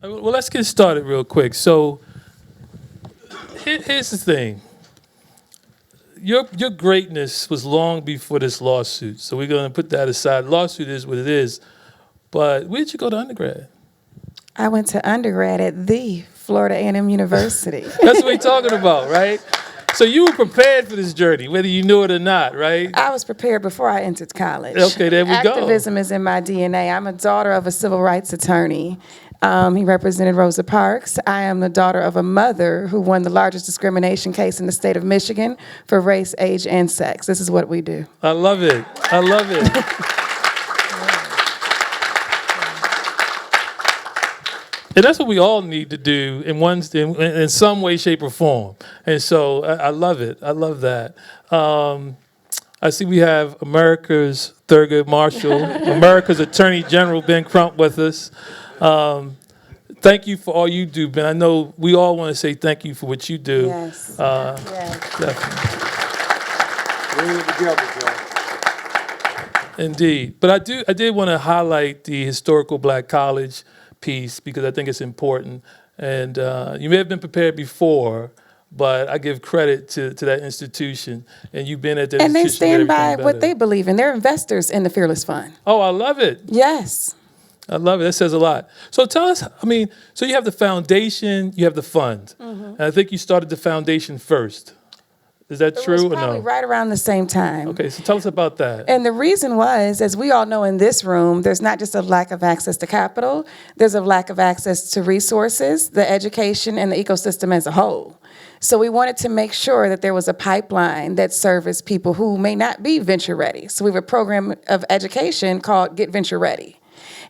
Well, let's get started real quick. So here's the thing. Your greatness was long before this lawsuit. So we're going to put that aside. Lawsuit is what it is. But where did you go to undergrad? I went to undergrad at the Florida A&M University. That's what we're talking about, right? So you were prepared for this journey, whether you knew it or not, right? I was prepared before I entered college. Okay, there we go. Activism is in my DNA. I'm a daughter of a civil rights attorney. He represented Rosa Parks. I am the daughter of a mother who won the largest discrimination case in the state of Michigan for race, age, and sex. This is what we do. I love it. I love it. And that's what we all need to do in some way, shape, or form. And so I love it. I love that. I see we have America's Thurgood Marshall, America's Attorney General Ben Crump with us. Thank you for all you do, Ben. I know we all want to say thank you for what you do. Yes. Yes. Definitely. Bring it together, Joe. Indeed. But I did want to highlight the historical black college piece because I think it's important. And you may have been prepared before, but I give credit to that institution. And you've been at that And they institution. stand by what they believe in. They're investors in the Fearless Fund. Oh, I love it. Yes. I love it. That says a lot. So tell us, so you have the foundation, you have the fund. Mm-hmm. And I think you started the foundation first. Is that true or no? It was probably right around the same time. Okay, so tell us about that. And the reason was, as we all know in this room, there's not just a lack of access to capital, there's a lack of access to resources, the education, and the ecosystem as a whole. So we wanted to make sure that there was a pipeline that serviced people who may not be venture ready. So we have a program of education called Get Venture Ready.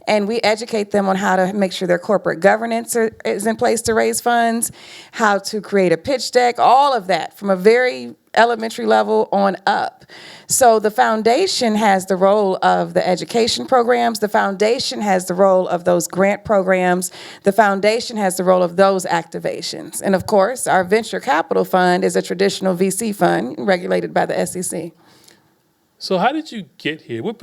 And we educate them on how to make sure their corporate governance is in place to raise funds, how to create a pitch deck, all of that from a very elementary level on up. So the foundation has the role of the education programs. The foundation has the role of those grant programs. The foundation has the role of those activations. And of course, our venture capital fund is a traditional VC fund regulated by the SEC. So how did you get here? What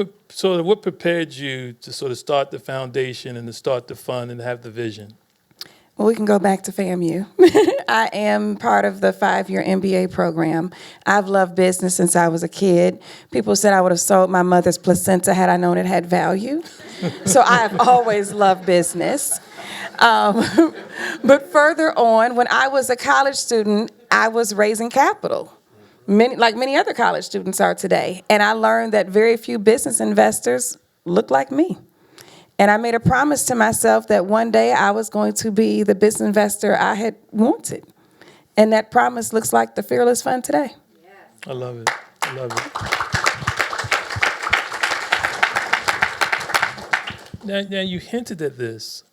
prepared you to sort of start the foundation and to start the fund and have the vision? Well, we can go back to FAMU. I am part of the 5-year MBA program. I've loved business since I was a kid. People said I would have sold my mother's placenta had I known it had value. So I have always loved business. But further on, when I was a college student, I was raising capital. Like many other college students are today. And I learned that very few business investors look like me. And I made a promise to myself that one day I was going to be the business investor I had wanted. And that promise looks like the Fearless Fund today. Yes. I love it. I love it. Now you hinted at this,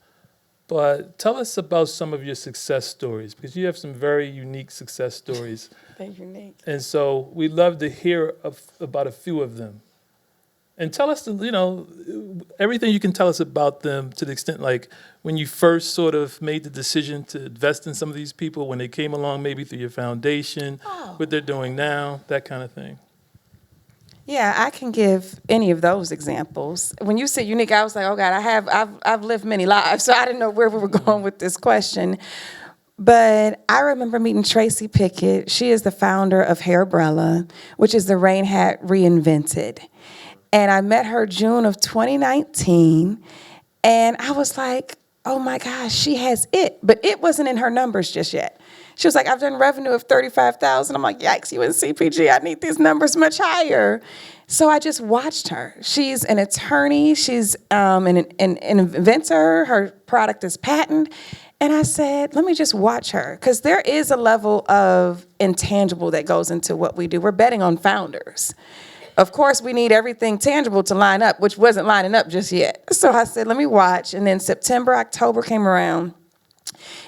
but tell us about some of your success stories, because you have some very unique success stories. They're unique. And so we'd love to hear about a few of them. And tell us, everything you can tell us about them to the extent like when you first sort of made the decision to invest in some of these people, when they came along maybe through your foundation, what they're doing now, that kind of thing. Yeah, I can give any of those examples. When you said unique, I was like, oh God, I've lived many lives, so I didn't know where we were going with this question. But I remember meeting Tracy Pickett. She is the founder of Hairbrella, which is the rain hat reinvented. And I met her June of 2019, and I was like, oh my gosh, she has it. But it wasn't in her numbers just yet. She was like, I've done revenue of $35,000. I'm like, yikes, you in CPG, I need these numbers much higher. So I just watched her. She's an attorney. She's an inventor. Her product is patent. And I said, let me just watch her, because there is a level of intangible that goes into what we do. We're betting on founders. Of course, we need everything tangible to line up, which wasn't lining up just yet. So I said, let me watch. And then September, October came around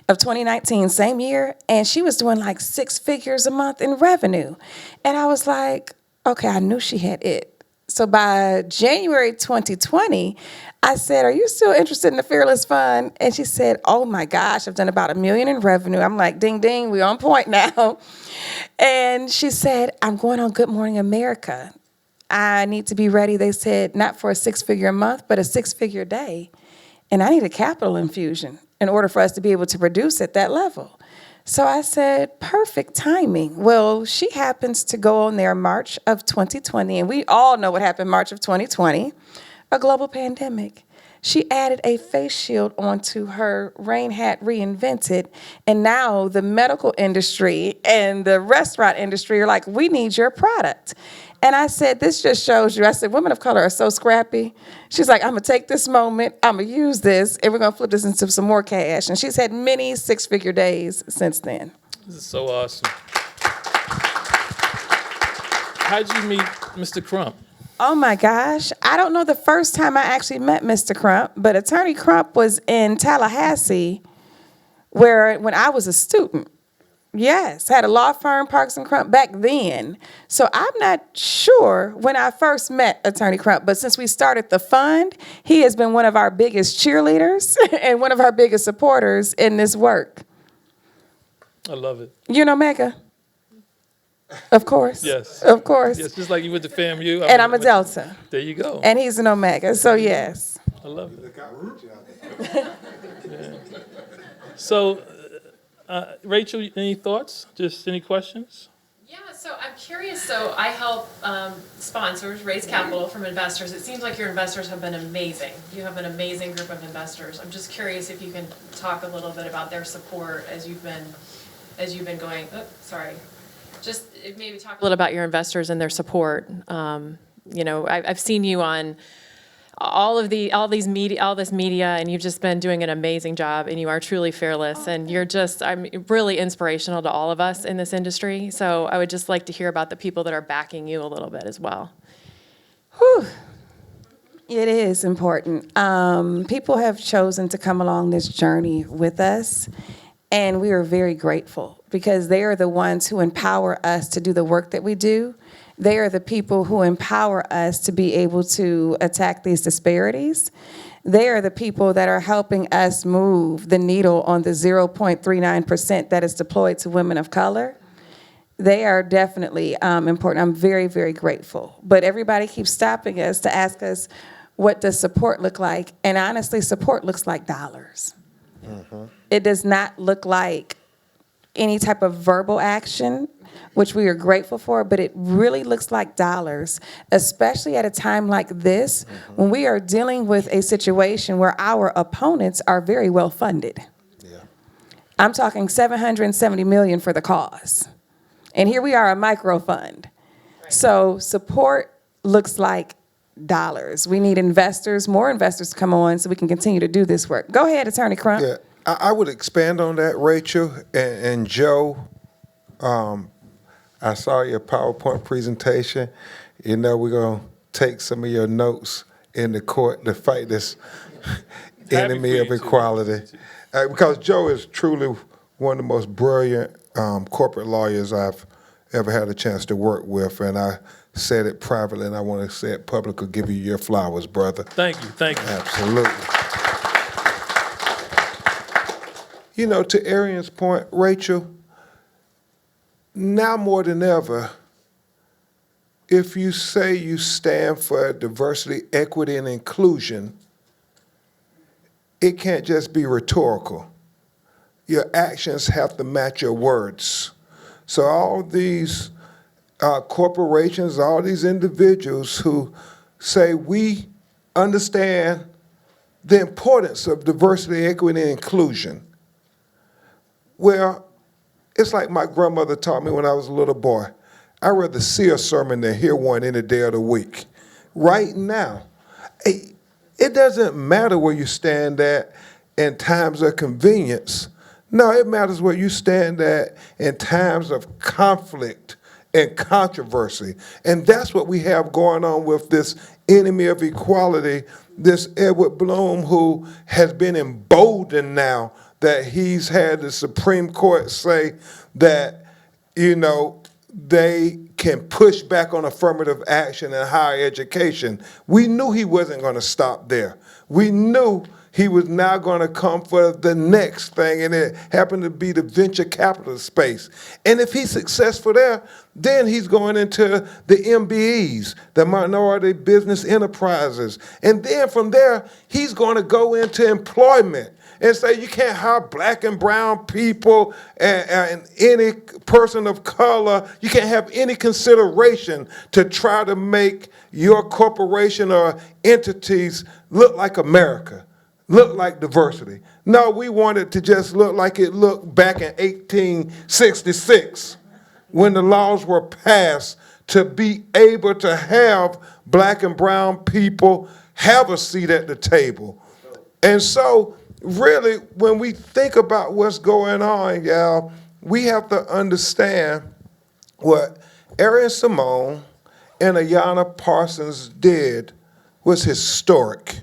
of 2019, same year, and she was doing like 6 figures a month in revenue. And I was like, okay, I knew she had it. So by January 2020, I said, are you still interested in the Fearless Fund? And she said, oh my gosh, I've done about $1 million in revenue. I'm like, ding, ding, we on point now. And she said, I'm going on Good Morning America. I need to be ready, they said, not for a 6-figure a month, but a 6-figure day. And I need a capital infusion. in order for us to be able to produce at that level. So I said, perfect timing. Well, she happens to go on there March of 2020, and we all know what happened March of 2020, a global pandemic. She added a face shield onto her rain hat reinvented, and now the medical industry and the restaurant industry are like, we need your product. And I said, this just shows you, I said, women of color are so scrappy. She's like, I'm gonna take this moment, I'm gonna use this, and we're gonna flip this into some more cash. And she's had many six-figure days since then. This is so awesome. How'd you meet Mr. Crump? Oh my gosh, I don't know the first time I actually met Mr. Crump, but Attorney Crump was in Tallahassee when I was a student. Yes, had a law firm, Parks and Crump, back then. So I'm not sure when I first met Attorney Crump, but since we started the fund, he has been one of our biggest cheerleaders and one of our biggest supporters in this work. I love it. You know Mega? Of course. Yes. Of course. Yes, just like you went to FAMU. And I'm a Delta. There you go. And he's an Omega, so yes. I love it. Yeah. So, Rachel, any thoughts? Just any questions? Yeah, so I'm curious. So I help sponsors raise capital from investors. It seems like your investors have been amazing. You have an amazing group of investors. I'm just curious if you can talk a little bit about their support as you've been going. Oh, sorry. Just maybe talk a little about your investors and their support. You know, I've seen you on all this media, and you've just been doing an amazing job, and you are truly fearless, and I'm really inspirational to all of us in this industry. So I would just like to hear about the people that are backing you a little bit as well. Whew. It is important. People have chosen to come along this journey with us, and we are very grateful because they are the ones who empower us to do the work that we do. They are the people who empower us to be able to attack these disparities. They are the people that are helping us move the needle on the 0.39% that is deployed to women of color. They are definitely important. I'm very, very grateful. But everybody keeps stopping us to ask us, what does support look like? And honestly, support looks like dollars. Mm-hmm. It does not look like any type of verbal action, which we are grateful for, but it really looks like dollars, especially at a time like this, when we are dealing with a situation where our opponents are very well funded. Yeah. I'm talking $770 million for the cause. And here we are, a micro fund. Right. So support looks like dollars. We need investors, more investors to come on so we can continue to do this work. Go ahead, Attorney Crump. Yeah, I would expand on that, Rachel and Joe. I saw your PowerPoint presentation. You know, we're going to take some of your notes in the court to fight this enemy of equality. Because Joe is truly one of the most brilliant corporate lawyers I've ever had a chance to work with. And I said it privately, and I want to say it publicly. Give you your flowers, brother. Thank you. Thank you. Absolutely. You know, to Arian's point, Rachel, now more than ever, if you say you stand for diversity, equity, and inclusion, it can't just be rhetorical. Your actions have to match your words. So all these corporations, all these individuals who say we understand the importance of diversity, equity, and inclusion, well, it's like my grandmother taught me when I was a little boy. I'd rather see a sermon than hear one any day of the week. Right now, it doesn't matter where you stand at in times of convenience. No, it matters where you stand at in times of conflict and controversy. And that's what we have going on with this enemy of equality, this Edward Bloom, who has been emboldened now that he's had the Supreme Court say that, you know, they can push back on affirmative action in higher education. We knew he wasn't going to stop there. We knew he was now going to come for the next thing, and it happened to be the venture capital space. And if he's successful there, then he's going into the MBEs, the minority business enterprises. And then from there, he's going to go into employment. and say you can't hire black and brown people and any person of color. You can't have any consideration to try to make your corporation or entities look like America, look like diversity. No, we want it to just look like it looked back in 1866 when the laws were passed to be able to have black and brown people have a seat at the table. And so, really, when we think about what's going on, y'all, we have to understand what Arian Simone and Ayanna Parsons did was historic.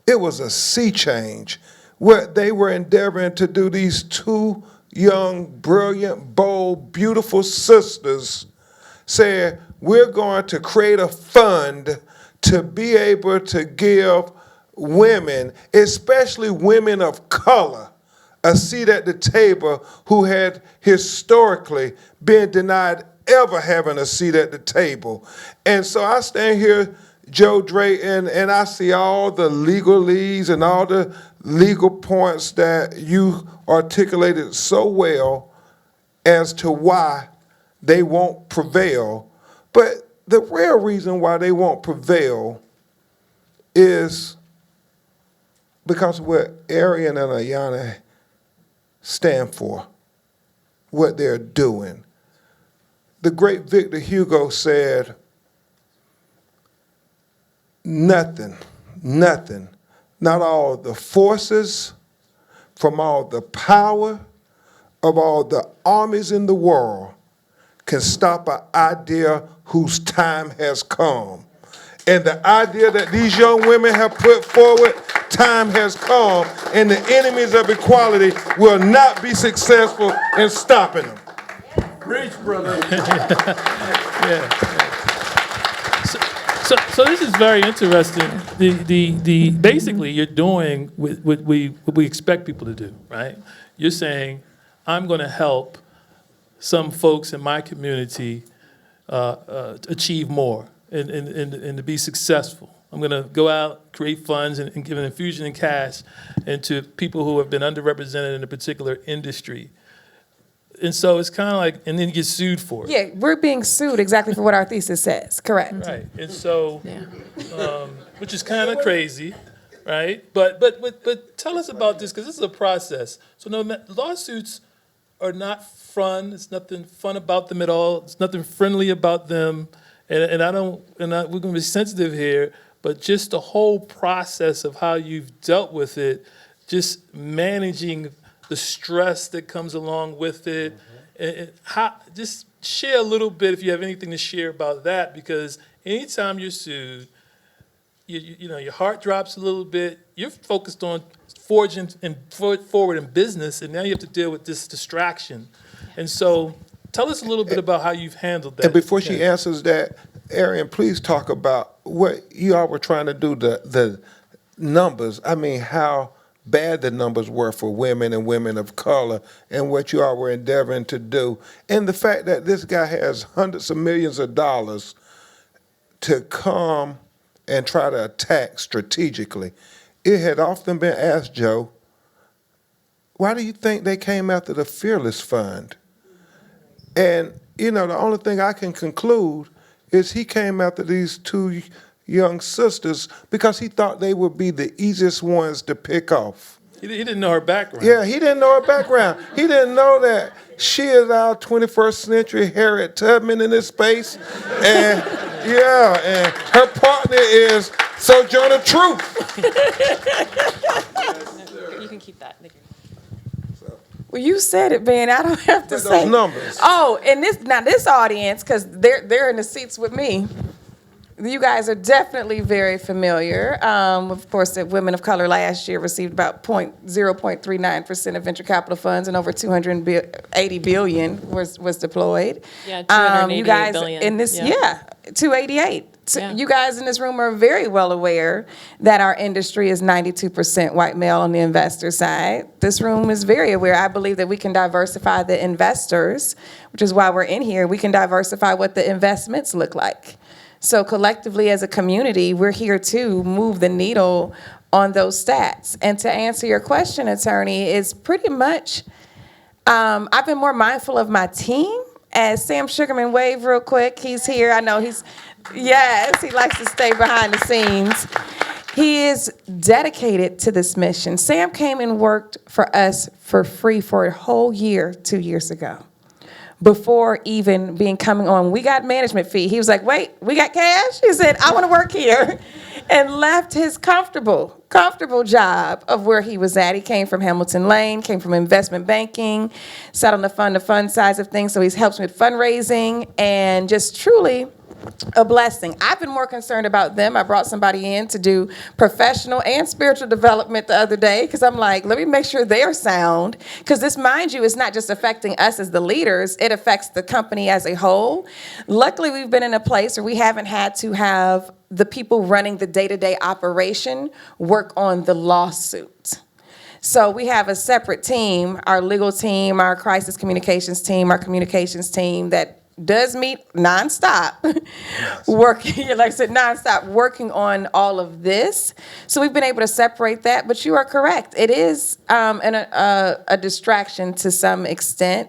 It was a sea change. What they were endeavoring to do, these two young, brilliant, bold, beautiful sisters said, we're going to create a fund to be able to give women, especially women of color, a seat at the table who had historically been denied ever having a seat at the table. And so I stand here, Joe Dre, and I see all the legalese and all the legal points that you articulated so well as to why they won't prevail. But the real reason why they won't prevail is because of what Arian and Ayanna stand for, what they're doing. The great Victor Hugo said, nothing, not all the forces from all the power of all the armies in the world can stop an idea whose time has come. And the idea that these young women have put forward, time has come, and the enemies of equality will not be successful in stopping them. Preach, brother. Yeah. So this is very interesting. The basically you're doing what we expect people to do, right? You're saying, I'm going to help some folks in my community achieve more and to be successful. I'm going to go out, create funds, and give an infusion in cash into people who have been underrepresented in a particular industry. And so it's kind of like, and then you get sued for it. Yeah, we're being sued exactly for what our thesis says. Correct. Right. And so, which is kind of crazy, right? But tell us about this, because this is a process. So lawsuits are not fun. There's nothing fun about them at all. There's nothing friendly about them. And we're going to be sensitive here, but just the whole process of how you've dealt with it, just managing the stress that comes along with it, and how, just share a little bit if you have anything to share about that, because anytime you're sued, you know, your heart drops a little bit. You're focused on forging and forward in business, and now you have to deal with this distraction. And so tell us a little bit about how you've handled that. And before she answers that, Arian, please talk about what you all were trying to do, the numbers. I mean, how bad the numbers were for women and women of color, and what you all were endeavoring to do. And the fact that this guy has hundreds of millions of dollars to come and try to attack strategically. It had often been asked, Joe, why do you think they came after the Fearless Fund? And, you know, the only thing I can conclude is he came after these two young sisters because he thought they would be the easiest ones to pick off. He didn't know her background. Yeah, he didn't know her background. He didn't know that she is our 21st century Harriet Tubman in this space. And yeah, and her partner is Sojourner Truth. You can keep that. Thank you. Well, you said it, Ben. I don't have to But say. those numbers. Oh, and this audience, because they're in the seats with me. You guys are definitely very familiar. Of course, the women of color last year received about 0.39% of venture capital funds, and over 280 billion was deployed. Yeah, 288 you guys billion. in this, 288. So Yeah. you guys in this room are very well aware that our industry is 92% white male on the investor side. This room is very aware. I believe that we can diversify the investors, which is why we're in here. We can diversify what the investments look like. So collectively as a community, we're here to move the needle on those stats. And to answer your question, attorney, is pretty much I've been more mindful of my team. As Sam Sugarman wave real quick, he's here. I know yes, he likes to stay behind the scenes. He is dedicated to this mission. Sam came and worked for us for free for a whole year 2 years ago. Before even coming on, we got management fee. He was like, wait, we got cash? He said, I want to work here. And left his comfortable job of where he was at. He came from Hamilton Lane, came from investment banking, sat on the fund sides of things. So he's helped me with fundraising and just truly a blessing. I've been more concerned about them. I brought somebody in to do professional and spiritual development the other day because I'm like, let me make sure they're sound. Because this, mind you, is not just affecting us as the leaders, it affects the company as a whole. Luckily, we've been in a place where we haven't had to have the people running the day-to-day operation work on the lawsuit. So we have a separate team, our legal team, our crisis communications team, our communications team that does meet nonstop, working, like I said, nonstop working on all of this. So we've been able to separate that, but you are correct. It is a distraction to some extent,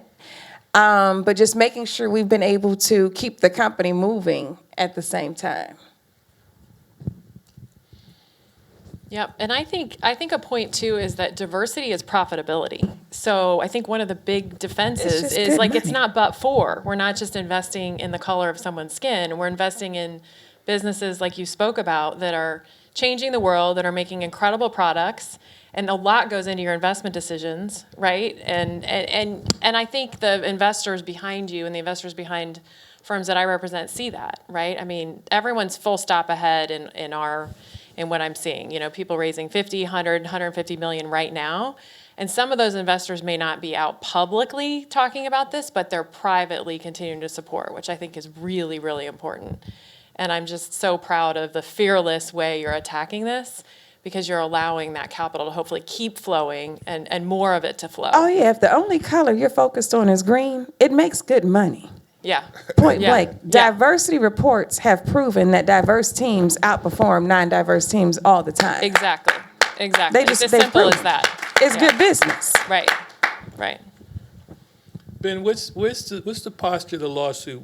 but just making sure we've been able to keep the company moving at the same time. Yep, and I think a point too is that diversity is profitability. So I think one of the big defenses is like it's not but for. We're not just investing in the color of someone's skin. We're investing in businesses like you spoke about that are changing the world, that are making incredible products, and a lot goes into your investment decisions, right? And I think the investors behind you and the investors behind firms that I represent see that, right? I mean, everyone's full stop ahead in what I'm seeing, people raising 50, 100, 150 million right now. And some of those investors may not be out publicly talking about this, but they're privately continuing to support, which I think is really, really important. And I'm just so proud of the fearless way you're attacking this because you're allowing that capital to hopefully keep flowing and more of it to flow. Oh yeah, if the only color you're focused on is green, it makes good money. Yeah. Point Yeah. blank. Yeah. Diversity reports have proven that diverse teams outperform non-diverse teams all the time. Exactly. It's as they simple prove as that. It's Yeah. good business. Right. Ben, what's the posture of the lawsuit?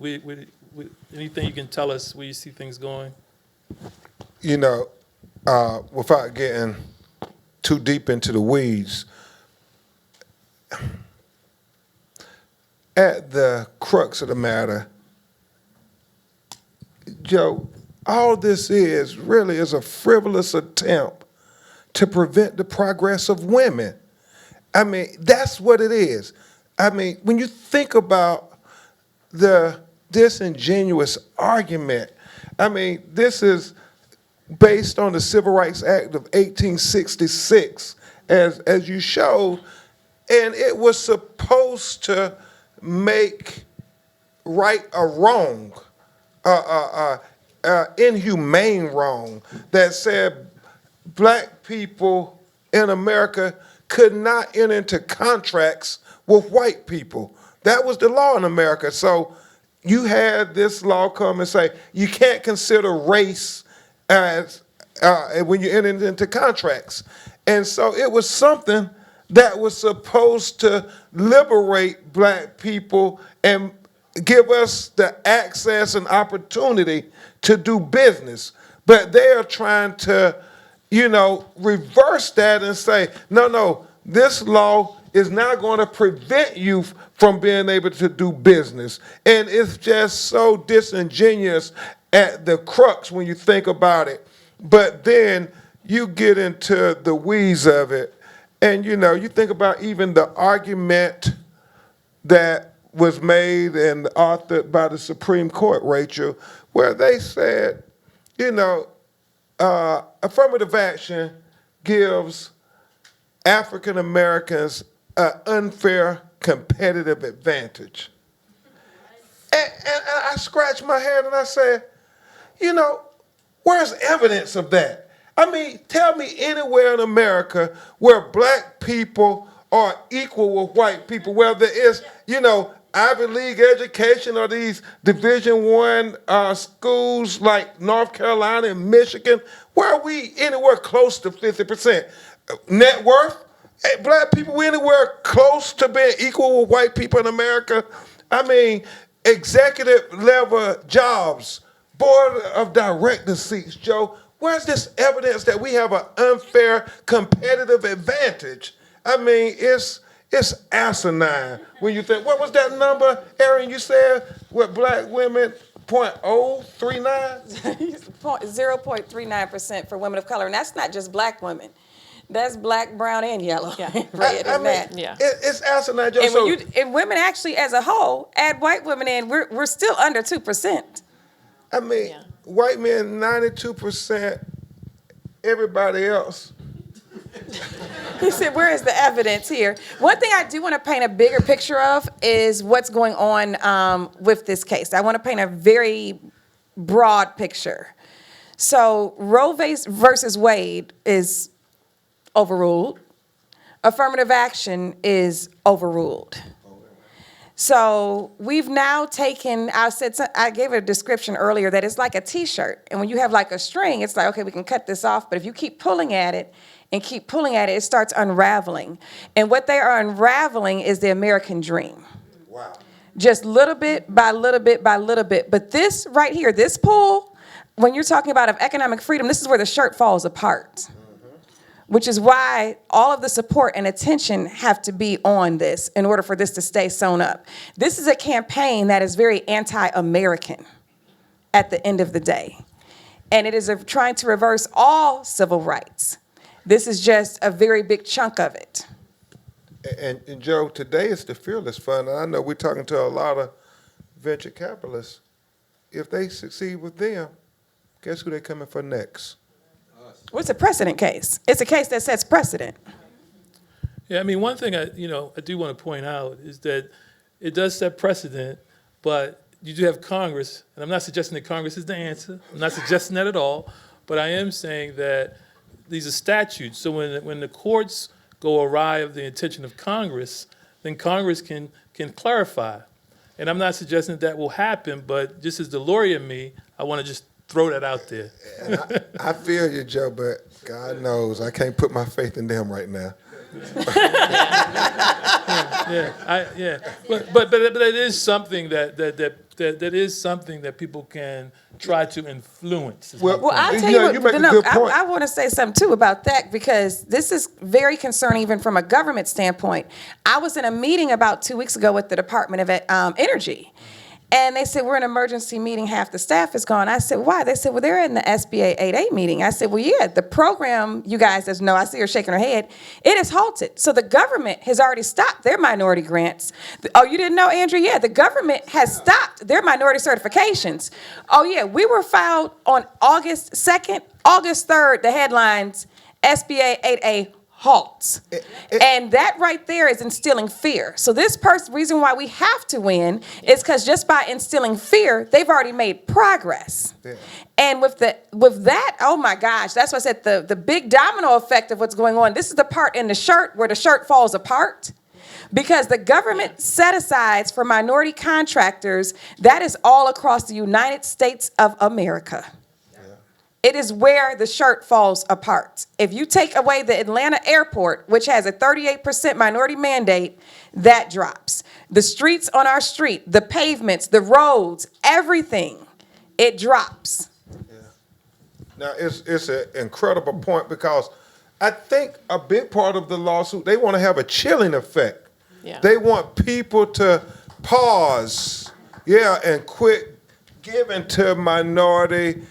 Anything you can tell us where you see things going? Without getting too deep into the weeds, at the crux of the matter, Joe, all this really is a frivolous attempt to prevent the progress of women. I mean, that's what it is. I mean, when you think about the disingenuous argument, I mean, this is based on the Civil Rights Act of 1866, as you showed, and it was supposed to make right a wrong, inhumane wrong, that said black people in America could not enter into contracts with white people. That was the law in America. So you had this law come and say you can't consider race as when you enter into contracts. And so it was something that was supposed to liberate black people and give us the access and opportunity to do business. But they are trying to, reverse that and say, no, this law is not going to prevent you from being able to do business. And it's just so disingenuous at the crux when you think about it. But then you get into the weeds of it. And, you think about even the argument that was made and authored by the Supreme Court, Rachel, where they said, affirmative action gives African Americans an unfair competitive advantage. And I scratched my head and I said, where's evidence of that? I mean, tell me anywhere in America where black people are equal with white people, where there is, Ivy League education or these Division I schools like North Carolina and Michigan, where are we anywhere close to 50%? Net worth? Hey, black people, we anywhere close to being equal with white people in America? I mean, executive level jobs, board of director seats, Joe. Where's this evidence that we have an unfair competitive advantage? I mean, it's asinine when you think, what was that number, Arian, you said, what black women, 0.039? 0.39% for women of color, and that's not just black women. That's black, brown, and yellow. Yeah. Red I and mean, that. Yeah. it's asinine, Joe. And So, and women actually, as a whole, add white women in, we're still under 2%. I mean, Yeah. white men, 92%, everybody else. He said, where is the evidence here? One thing I do want to paint a bigger picture of is what's going on with this case. I want to paint a very broad picture. So Roe versus Wade is overruled. Affirmative action is overruled. So we've now taken, I gave a description earlier that it's like a T-shirt. And when you have like a string, it's like, okay, we can cut this off. But if you keep pulling at it and keep pulling at it, it starts unraveling. And what they are unraveling is the American dream. Wow. Just little bit by little bit by little bit. But this right here, this pull, when you're talking about of economic freedom, this is where the shirt falls apart. Which is why all of the support and attention have to be on this in order for this to stay sewn up. This is a campaign that is very anti-American at the end of the day. And it is trying to reverse all civil rights. This is just a very big chunk of it. And Joe, today is the Fearless Fund, and I know we're talking to a lot of venture capitalists. If they succeed with them, guess who they're coming for next? Well, it's a precedent case. It's a case that sets precedent. Yeah, I mean, one thing I do want to point out is that it does set precedent, but you do have Congress, and I'm not suggesting that Congress is the answer. I'm not suggesting that at all, but I am saying that these are statutes. So when the courts go awry of the intention of Congress, then Congress can clarify. And I'm not suggesting that will happen, but just as the lawyer in me, I want to just throw that out there. And I feel you, Joe, but God knows I can't put my faith in them right now. But it is something that is something that people can try to influence. Well, I'll tell you make a good point. I want to say something, too, about that, because this is very concerning even from a government standpoint. I was in a meeting about 2 weeks ago with the Department of Energy. And they said, we're in an emergency meeting, half the staff is gone. I said, why? They said, well, they're in the SBA 8A meeting. I said, well, yeah, the program, you guys as know, I see her shaking her head, it is halted. So the government has already stopped their minority grants. Oh, you didn't know, Andrew? Yeah, the government has stopped their minority certifications. Oh, yeah, we were filed on August 2nd, August 3rd, the headlines, SBA 8A halts. And that right there is instilling fear. So this reason why we have to win is because just by instilling fear, they've already made progress. Yeah. And with that, oh my gosh, that's why I said the big domino effect of what's going on. This is the part in the shirt where the shirt falls apart. Because the government set-asides for minority contractors, that is all across the United States of America. It is where the shirt falls apart. If you take away the Atlanta airport, which has a 38% minority mandate, that drops. The streets on our street, the pavements, the roads, everything, it drops. Yeah. Now, it's an incredible point because I think a big part of the lawsuit, they want to have a chilling effect. Yeah. They want people to pause, and quit giving to minority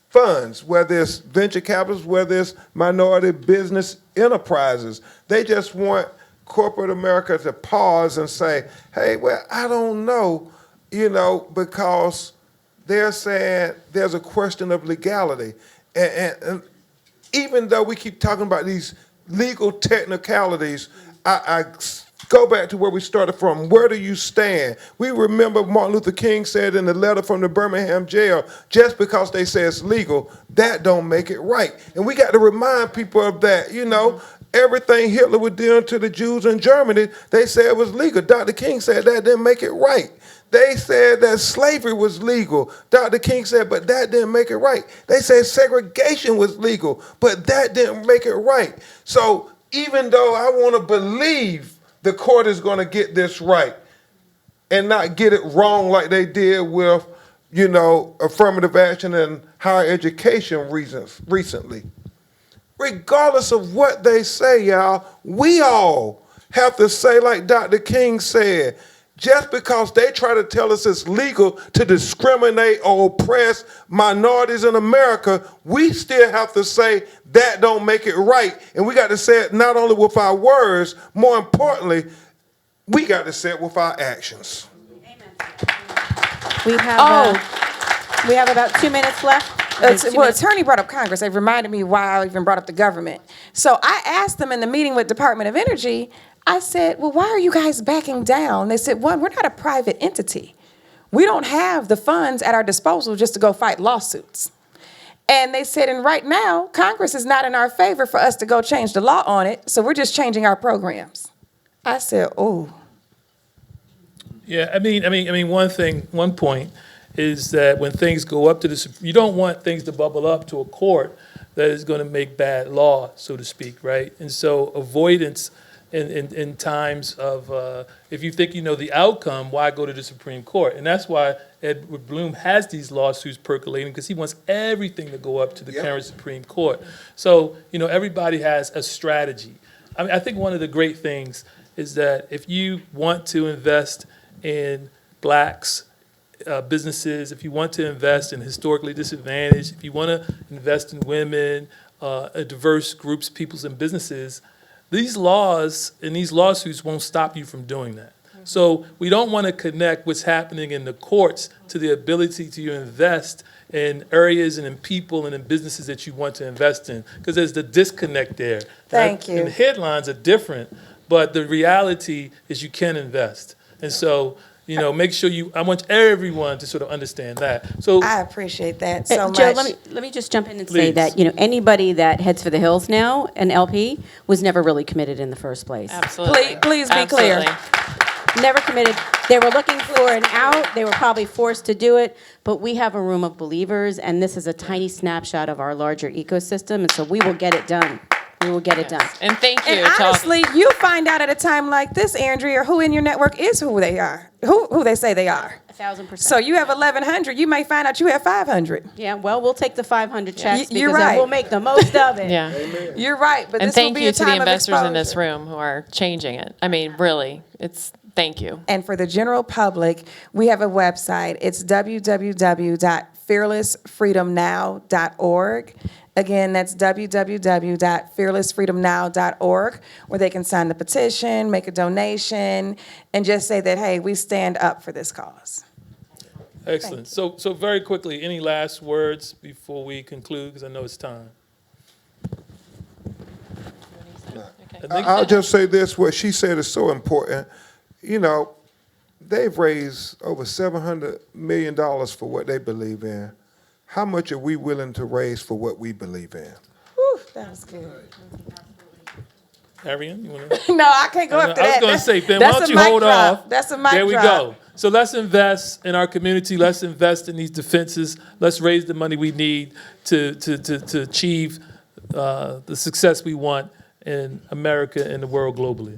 funds, whether it's venture capitalists, whether it's minority business enterprises. They just want corporate America to pause and say, hey, well, I don't know, because they're saying there's a question of legality. And even though we keep talking about these legal technicalities, I go back to where we started from. Where do you stand? We remember Martin Luther King said in the letter from the Birmingham jail, just because they say it's legal, that don't make it right. And we got to remind people of that, Everything Hitler was doing to the Jews in Germany, they said it was legal. Dr. King said that didn't make it right. They said that slavery was legal. Dr. King said, but that didn't make it right. They said segregation was legal, but that didn't make it right. So even though I want to believe the court is going to get this right and not get it wrong like they did with, affirmative action and higher education reasons recently. Regardless of what they say, y'all, we all have to say, like Dr. King said, just because they try to tell us it's legal to discriminate or oppress minorities in America, we still have to say that don't make it right. And we got to say it not only with our words, more importantly, we got to say it with our actions. We have about 2 minutes left. Attorney brought up Congress. It reminded me why I even brought up the government. So I asked them in the meeting with Department of Energy, I said, well, why are you guys backing down? They said, one, we're not a private entity. We don't have the funds at our disposal just to go fight lawsuits. And they said, and right now, Congress is not in our favor for us to go change the law on it, so we're just changing our programs. I said, oh. Yeah, I mean, one point is that when things go up to you don't want things to bubble up to a court that is going to make bad law, so to speak, right? And so avoidance in times of, if you think you know the outcome, why go to the Supreme Court? And that's why Edward Bloom has these lawsuits percolating, because he wants everything to go up to the current Supreme Court. So, everybody has a strategy. I mean, I think one of the great things is that if you want to invest in blacks, businesses, if you want to invest in historically disadvantaged, if you want to invest in women, diverse groups, peoples, and businesses, these laws and these lawsuits won't stop you from doing that. So we don't want to connect what's happening in the courts to the ability to invest in areas and in people and in businesses that you want to invest in, because there's the disconnect there. Thank you. And the headlines are different, but the reality is you can invest. And so, make sure I want everyone to sort of understand that. So I appreciate that so Joe, much. let me just jump in and Please. say that, anybody that heads for the hills now, an LP, was never really committed in the first place. Absolutely. Please be clear. Never committed. They were looking for an out. They were probably forced to do it. But we have a room of believers, and this is a tiny snapshot of our larger ecosystem, and so we will get it done. We will get it done. And thank you. And honestly, you find out at a time like this, Andrea, who in your network is who they are, who they say they are. 1,000%. So you have 1,100. You may find out you have 500. Yeah, well, we'll take the 500 checks You're because then right. we'll make the most of it. Yeah. You're right, but And this will thank be you a to the time of investors in this exposure. room who are changing it. I mean, really, thank you. And for the general public, we have a website. It's www.fearlessfreedomnow.org. Again, that's www.fearlessfreedomnow.org, where they can sign the petition, make a donation, and just say that, hey, we stand up for this cause. excellent. So very quickly, any last words before we conclude, because I know it's time. I'll just say this, what she said is so important. They've raised over $700 million for what they believe in. How much are we willing to raise for what we believe in? Whew, that was good. Arian, you want to? No, I can't go after I was that. going to say, Ben, That's why don't a you mic hold drop. off? That's a mic There we drop. go. So let's invest in our community. Let's invest in these defenses. Let's raise the money we need to achieve the success we want in America and the world globally.